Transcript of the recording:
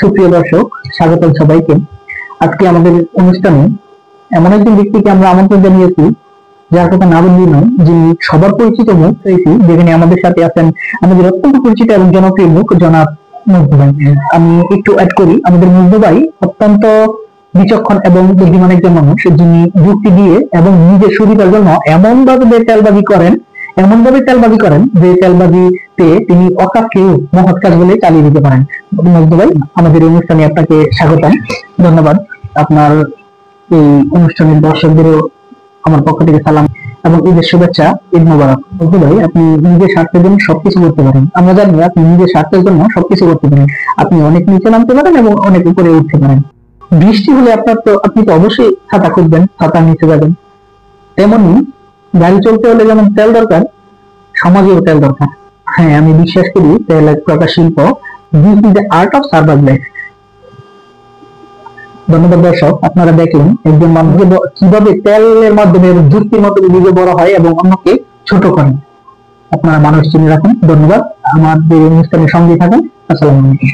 সুপ্রিয় দর্শক, স্বাগতম সবাইকে। আজকে আমাদের অনুষ্ঠানে এমন একজন ব্যক্তিকে আমরা আমন্ত্রণ জানিয়েছি, যার কথা না বললেই নয়, যিনি সবার পরিচিত মুখ হয়েছি, যেখানে আমাদের সাথে আছেন আমাদের অত্যন্ত পরিচিত এবং জনপ্রিয় মুখ জনাব মুগ্ধ ভাই। আমি একটু অ্যাড করি, আমাদের মুগ্ধ ভাই অত্যন্ত বিচক্ষণ এবং বুদ্ধিমান একজন মানুষ, যিনি যুক্তি দিয়ে এবং নিজের সুবিধার জন্য এমন ভাবে তেলবাজি করেন যে তেলবাজিতে তিনি অকাজকেও মহৎ কাজ বলে চালিয়ে দিতে পারেন। মুগ্ধ ভাই, আমাদের এই অনুষ্ঠানে আপনাকে স্বাগতম। ধন্যবাদ। আপনার এই অনুষ্ঠানের দর্শকদেরও আমার পক্ষ থেকে সালাম এবং ঈদের শুভেচ্ছা, ঈদ মোবারক। মুগ্ধ ভাই, আপনি নিজের স্বার্থের জন্য সবকিছু করতে পারেন। আমরা জানি আপনি নিজের স্বার্থের জন্য সবকিছু করতে পারেন। আপনি অনেক নিচে নামতে পারেন এবং অনেক উপরে উঠতে পারেন। বৃষ্টি হলে আপনি তো অবশ্যই ছাতা খুঁজবেন, ছাতার নিচে যাবেন। তেমনি গাড়ি চলতে হলে যেমন তেল দরকার, সমাজেও তেল দরকার। হ্যাঁ, আমি বিশ্বাস করি তেল এক প্রকার শিল্প। This is the art of survive life. ধন্যবাদ দর্শক, আপনারা দেখলেন একজন মানুষ কিভাবে তেলের মাধ্যমে যুক্তির মাধ্যমে নিজে বড় হয় এবং অন্যকে ছোট করেন। আপনারা মানুষ চিনে রাখুন। ধন্যবাদ। আমাদের অনুষ্ঠানের সঙ্গে থাকুন। আসসালামু আলাইকুম।